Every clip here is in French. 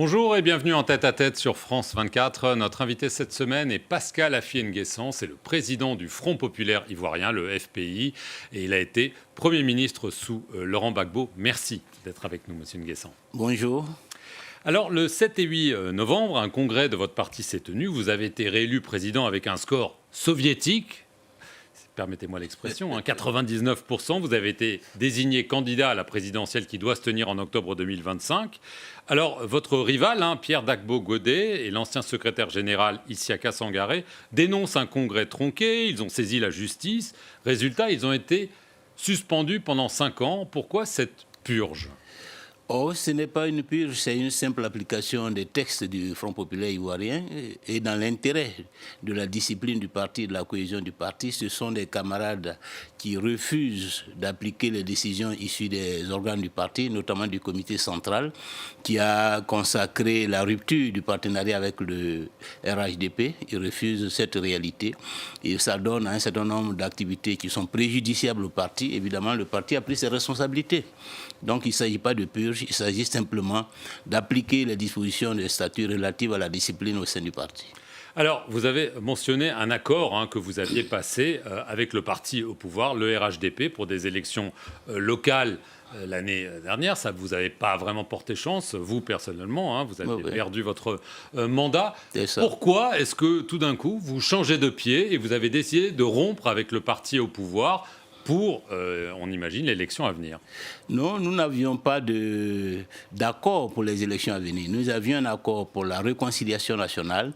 Bonjour et bienvenue en tête-à-tête sur France 24. Notre invité cette semaine est Pascal Affi-N'Guessan. C'est le président du Front populaire ivoirien, le FPI. Et il a été Premier ministre sous Laurent Gbagbo. Merci d'être avec nous, monsieur N'Guessan. Bonjour. Alors, le 7 et 8 novembre, un congrès de votre parti s'est tenu. Vous avez été réélu président avec un score soviétique. Permettez-moi l'expression, 99%, vous avez été désigné candidat à la présidentielle qui doit se tenir en octobre 2025. Alors, votre rival, Pierre Dagbo Godet, et l'ancien secrétaire général Issiaka Sangaré, dénoncent un congrès tronqué, ils ont saisi la justice. Résultat, ils ont été suspendus pendant 5 ans. Pourquoi cette purge ? Oh, ce n'est pas une purge, c'est une simple application des textes du Front populaire ivoirien et dans l'intérêt de la discipline du parti, de la cohésion du parti. Ce sont des camarades qui refusent d'appliquer les décisions issues des organes du parti, notamment du comité central, qui a consacré la rupture du partenariat avec le RHDP. Ils refusent cette réalité et ça donne un certain nombre d'activités qui sont préjudiciables au parti. Évidemment, le parti a pris ses responsabilités. Donc, il ne s'agit pas de purge, il s'agit simplement d'appliquer les dispositions des statuts relatives à la discipline au sein du parti. Alors, vous avez mentionné un accord que vous aviez passé avec le parti au pouvoir, le RHDP, pour des élections locales l'année dernière. Ça ne vous avait pas vraiment porté chance, vous personnellement, vous avez perdu votre mandat. Pourquoi est-ce que tout d'un coup, vous changez de pied et vous avez décidé de rompre avec le parti au pouvoir pour, on imagine, l'élection à venir? Non, nous n'avions pas d'accord pour les élections à venir. Nous avions un accord pour la réconciliation nationale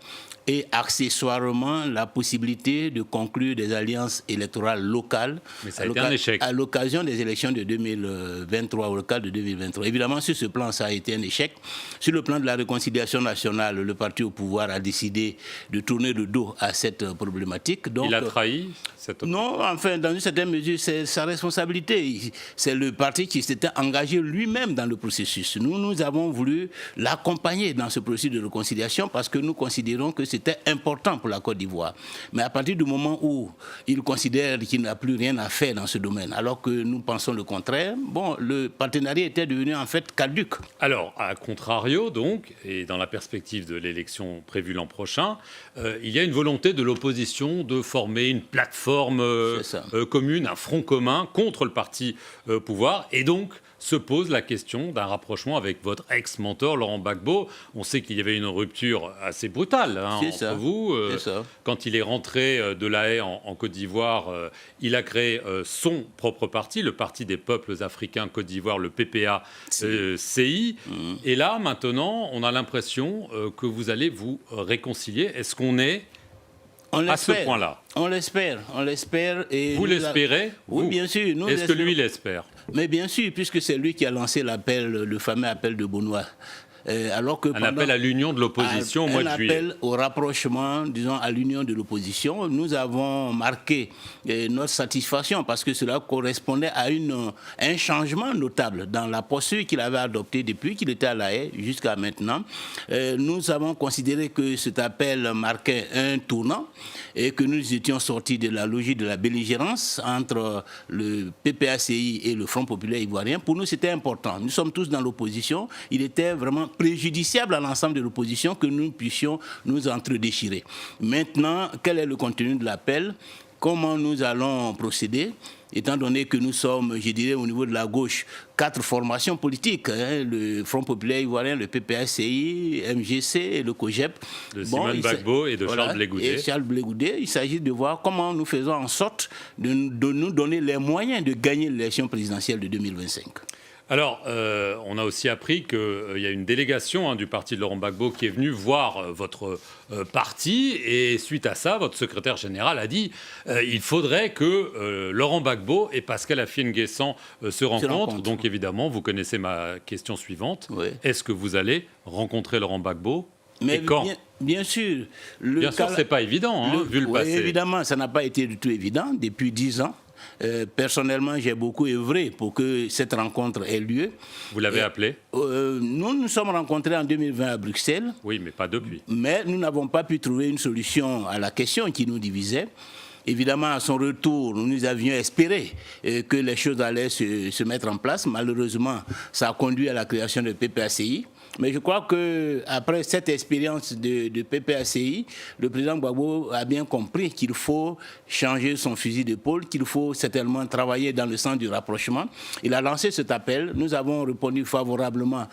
et accessoirement la possibilité de conclure des alliances électorales locales. Mais ça a été un échec. À l'occasion des élections de 2023, au local de 2023. Évidemment, sur ce plan, ça a été un échec. Sur le plan de la réconciliation nationale, le parti au pouvoir a décidé de tourner le dos à cette problématique. Donc, il a trahi cette option? Non, enfin, dans une certaine mesure, c'est sa responsabilité. C'est le parti qui s'était engagé lui-même dans le processus. Nous avons voulu l'accompagner dans ce processus de réconciliation parce que nous considérons que c'était important pour la Côte d'Ivoire. Mais à partir du moment où il considère qu'il n'a plus rien à faire dans ce domaine, alors que nous pensons le contraire, le partenariat était devenu en fait caduc. Alors, à contrario donc, et dans la perspective de l'élection prévue l'an prochain, il y a une volonté de l'opposition de former une plateforme commune, un front commun contre le parti pouvoir, et donc se pose la question d'un rapprochement avec votre ex-mentor Laurent Gbagbo. On sait qu'il y avait une rupture assez brutale entre vous. Quand il est rentré de La Haye en Côte d'Ivoire, il a créé son propre parti, le Parti des peuples africains Côte d'Ivoire, le PPA-CI. Et là, maintenant, on a l'impression que vous allez vous réconcilier. Est-ce qu'on est à ce point-là? On l'espère. Et vous l'espérez? Oui, bien sûr. Est-ce que lui l'espère? Mais bien sûr, puisque c'est lui qui a lancé l'appel, le fameux appel de Benoît. Un appel à l'union de l'opposition au mois de juillet. Un appel au rapprochement, disons, à l'union de l'opposition. Nous avons marqué notre satisfaction parce que cela correspondait à un changement notable dans la posture qu'il avait adoptée depuis qu'il était à La Haye jusqu'à maintenant. Nous avons considéré que cet appel marquait un tournant et que nous étions sortis de la logique de la belligérance entre le PPACI et le Front populaire ivoirien. Pour nous, c'était important. Nous sommes tous dans l'opposition. Il était vraiment préjudiciable à l'ensemble de l'opposition que nous puissions nous entredéchirer. Maintenant, quel est le contenu de l'appel? Comment nous allons procéder? Étant donné que nous sommes, je dirais, au niveau de la gauche, 4 formations politiques, le Front populaire ivoirien, le PPACI, MGC et le COGEP. De Simone Gbagbo et de Charles Blé Goudé. Et Charles Blé Goudé, il s'agit de voir comment nous faisons en sorte de nous donner les moyens de gagner l'élection présidentielle de 2025. Alors, on a aussi appris qu'il y a une délégation du parti de Laurent Gbagbo qui est venue voir votre parti. Et suite à ça, votre secrétaire général a dit il faudrait que Laurent Gbagbo et Pascal Affi-N'Guessan se rencontrent. Donc évidemment, vous connaissez ma question suivante. Oui. Est-ce que vous allez rencontrer Laurent Gbagbo? Mais et quand? Bien sûr. Bien sûr, ce n'est pas évident, vu le passé. Évidemment, ça n'a pas été du tout évident depuis 10 ans. Personnellement, j'ai beaucoup œuvré pour que cette rencontre ait lieu. Vous l'avez appelé? Nous nous sommes rencontrés en 2020 à Bruxelles. Oui, mais pas depuis. Mais nous n'avons pas pu trouver une solution à la question qui nous divisait. Évidemment, à son retour, nous avions espéré que les choses allaient se mettre en place. Malheureusement, ça a conduit à la création de PPACI. Mais je crois qu'après cette expérience de PPACI, le président Gbagbo a bien compris qu'il faut changer son fusil d'épaule, qu'il faut certainement travailler dans le sens du rapprochement. Il a lancé cet appel. Nous avons répondu favorablement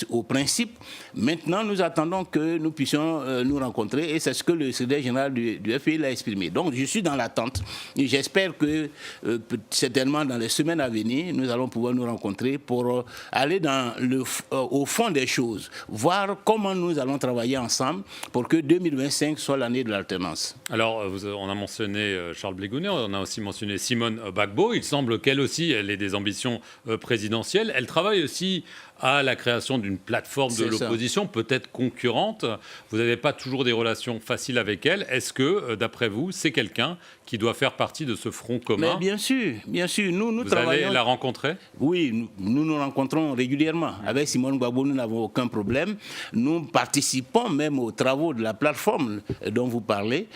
au principe. Maintenant, nous attendons que nous puissions nous rencontrer et c'est ce que le secrétaire général du FPI l'a exprimé. Donc, je suis dans l'attente et j'espère que certainement dans les semaines à venir, nous allons pouvoir nous rencontrer pour aller au fond des choses, voir comment nous allons travailler ensemble pour que 2025 soit l'année de l'alternance. Alors, on a mentionné Charles Blé Goudet, on a aussi mentionné Simone Gbagbo. Il semble qu'elle aussi, elle ait des ambitions présidentielles. Elle travaille aussi à la création d'une plateforme de l'opposition, peut-être concurrente. Vous n'avez pas toujours des relations faciles avec elle. Est-ce que, d'après vous, c'est quelqu'un qui doit faire partie de ce front commun? Mais bien sûr, bien sûr. Nous vous travaillons... allez la rencontrer? Oui, nous rencontrons régulièrement. Avec Simone Gbagbo, nous n'avons aucun problème. Nous participons même aux travaux de la plateforme dont vous parlez,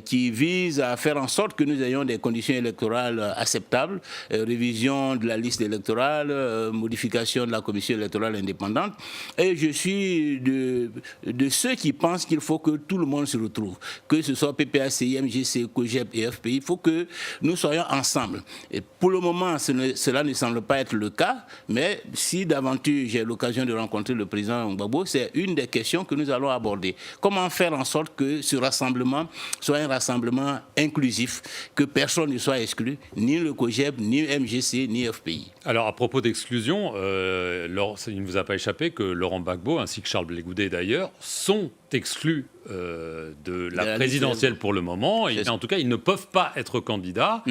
qui vise à faire en sorte que nous ayons des conditions électorales acceptables, révision de la liste électorale, modification de la commission électorale indépendante. Et je suis de ceux qui pensent qu'il faut que tout le monde se retrouve, que ce soit PPACI, MGC, COGEP et FPI. Il faut que nous soyons ensemble. Et pour le moment, cela ne semble pas être le cas, mais si d'aventure j'ai l'occasion de rencontrer le président Gbagbo, c'est une des questions que nous allons aborder. Comment faire en sorte que ce rassemblement soit un rassemblement inclusif, que personne ne soit exclu, ni le COGEP, ni MGC, ni FPI. Alors, à propos d'exclusion, il ne vous a pas échappé que Laurent Gbagbo, ainsi que Charles Blé Goudet d'ailleurs, sont exclus de la présidentielle pour le moment. En tout cas, ils ne peuvent pas être candidats.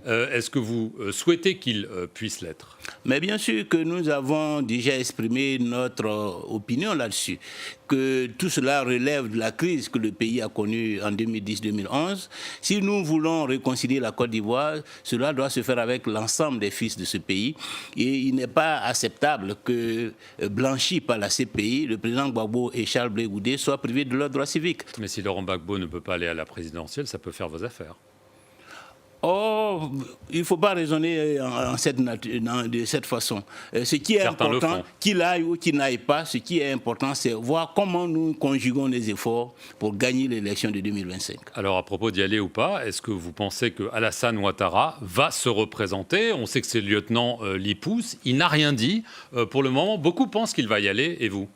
Est-ce que vous souhaitez qu'ils puissent l'être? Mais bien sûr que nous avons déjà exprimé notre opinion là-dessus, que tout cela relève de la crise que le pays a connue en 2010-2011. Si nous voulons réconcilier la Côte d'Ivoire, cela doit se faire avec l'ensemble des fils de ce pays. Et il n'est pas acceptable que, blanchis par la CPI, le président Gbagbo et Charles Blé Goudet soient privés de leurs droits civiques. Mais si Laurent Gbagbo ne peut pas aller à la présidentielle, ça peut faire vos affaires. Oh, il ne faut pas raisonner de cette façon. Ce qui est important, qu'il aille ou qu'il n'aille pas, ce qui est important, c'est voir comment nous conjuguons les efforts pour gagner l'élection de 2025. Alors, à propos d'y aller ou pas, est-ce que vous pensez que Alassane Ouattara va se représenter? On sait que c'est le lieutenant Lipous. Il n'a rien dit. Pour le moment, beaucoup pensent qu'il va y aller. Et vous?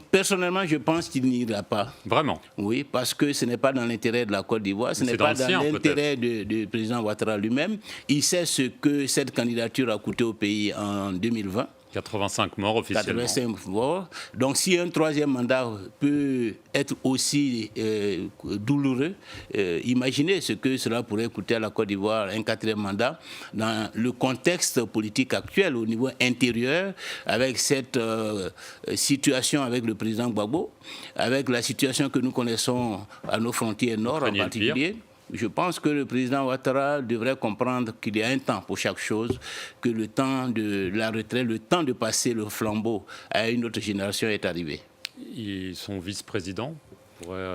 Personnellement, je pense qu'il n'ira pas. Vraiment? Oui, parce que ce n'est pas dans l'intérêt de la Côte d'Ivoire, ce n'est pas dans l'intérêt du président Ouattara lui-même. Il sait ce que cette candidature a coûté au pays en 2020. 85 morts officiellement. 85 morts. Donc si un troisième mandat peut être aussi douloureux, imaginez ce que cela pourrait coûter à la Côte d'Ivoire, un quatrième mandat, dans le contexte politique actuel au niveau intérieur, avec cette situation avec le président Gbagbo, avec la situation que nous connaissons à nos frontières nord en particulier. Je pense que le président Ouattara devrait comprendre qu'il y a un temps pour chaque chose, que le temps de la retraite, le temps de passer le flambeau à une autre génération est arrivé. Son vice-président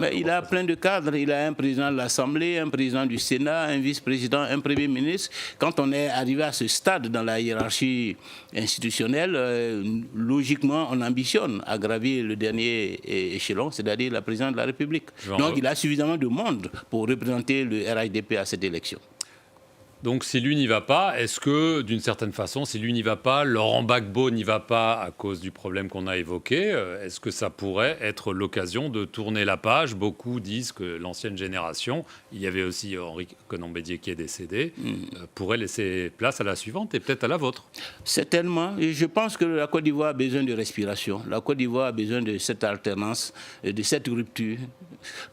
Mais il a plein de cadres. Il a un président de l'Assemblée, un président du Sénat, un vice-président, un premier ministre. Quand on est arrivé à ce stade dans la hiérarchie institutionnelle, logiquement, on ambitionne à gravir le dernier échelon, c'est-à-dire la présidence de la République. Donc il a suffisamment de monde pour représenter le RHDP à cette élection. Donc si lui n'y va pas, est-ce que d'une certaine façon, si lui n'y va pas, Laurent Gbagbo n'y va pas à cause du problème qu'on a évoqué, est-ce que ça pourrait être l'occasion de tourner la page? Beaucoup disent que l'ancienne génération, il y avait aussi Henri Konan-Bédié qui est décédé, pourrait laisser place à la suivante et peut-être à la vôtre. Certainement. Et je pense que la Côte d'Ivoire a besoin de respiration. La Côte d'Ivoire a besoin de cette alternance, de cette rupture.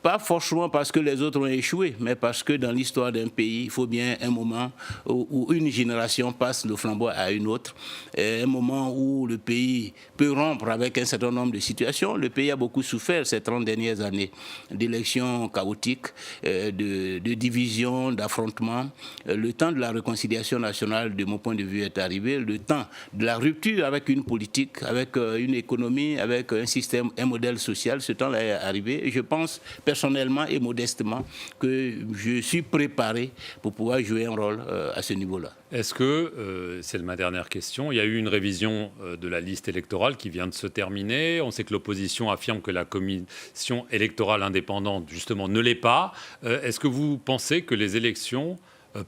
Pas forcément parce que les autres ont échoué, mais parce que dans l'histoire d'un pays, il faut bien un moment où une génération passe le flambeau à une autre, un moment où le pays peut rompre avec un certain nombre de situations. Le pays a beaucoup souffert ces 30 dernières années d'élections chaotiques, de divisions, d'affrontements. Le temps de la réconciliation nationale, de mon point de vue, est arrivé. Le temps de la rupture avec une politique, avec une économie, avec un système, un modèle social, ce temps-là est arrivé. Et je pense personnellement et modestement que je suis préparé pour pouvoir jouer un rôle parole à ce niveau-là. Est-ce que, c'est ma dernière question, il y a eu une révision de la liste électorale qui vient de se terminer. On sait que l'opposition affirme que la commission électorale indépendante, justement, ne l'est pas. Est-ce que vous pensez que les élections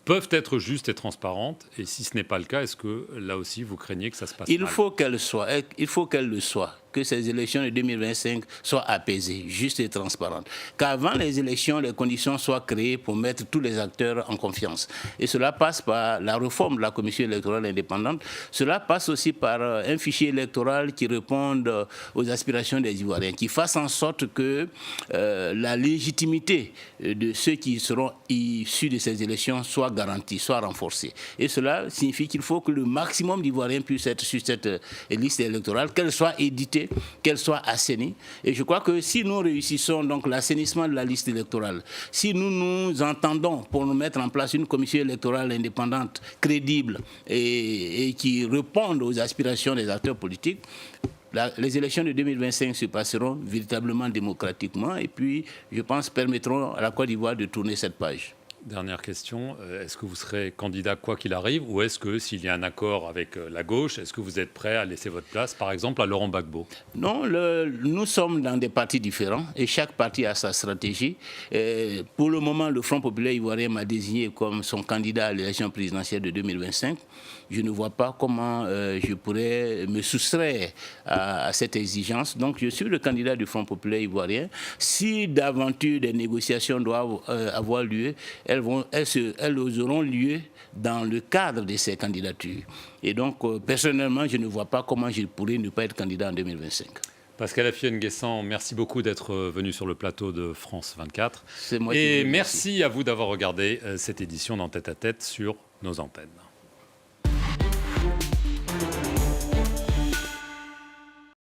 peuvent être justes et transparentes? Et si ce n'est pas le cas, est-ce que, là aussi, vous craignez que ça se passe mal? Il faut qu'elles le soient. Que ces élections de 2025 soient apaisées, justes et transparentes. Qu'avant les élections, les conditions soient créées pour mettre tous les acteurs en confiance. Et cela passe par la réforme de la commission électorale indépendante. Cela passe aussi par un fichier électoral qui réponde aux aspirations des Ivoiriens, qui fasse en sorte que la légitimité de ceux qui seront issus de ces élections soit garantie, soit renforcée. Et cela signifie qu'il faut que le maximum d'Ivoiriens puissent être sur cette liste électorale, qu'elle soit éditée, qu'elle soit assainie. Et je crois que si nous réussissons donc l'assainissement de la liste électorale, si nous nous entendons pour nous mettre en place une commission électorale indépendante, crédible et qui réponde aux aspirations des acteurs politiques, les élections de 2025 se passeront véritablement démocratiquement et puis, je pense, permettront à la Côte d'Ivoire de tourner cette page. Dernière question, est-ce que vous serez candidat quoi qu'il arrive, ou est-ce que s'il y a un accord avec la gauche, est-ce que vous êtes prêt à laisser votre place, par exemple, à Laurent Gbagbo? Non, nous sommes dans des partis différents et chaque parti a sa stratégie. Pour le moment, le Front populaire ivoirien m'a désigné comme son candidat à l'élection présidentielle de 2025. Je ne vois pas comment je pourrais me soustraire à cette exigence. Donc, je suis le candidat du Front populaire ivoirien. Si d'aventure des négociations doivent avoir lieu, elles auront lieu dans le cadre de ces candidatures. Et donc, personnellement, je ne vois pas comment je pourrais ne pas être candidat en 2025. Pascal Affi-N'Guessan, merci beaucoup d'être venu sur le plateau de France 24. C'est moi Et merci à vous d'avoir regardé cette édition d'En Tête à Tête sur nos antennes.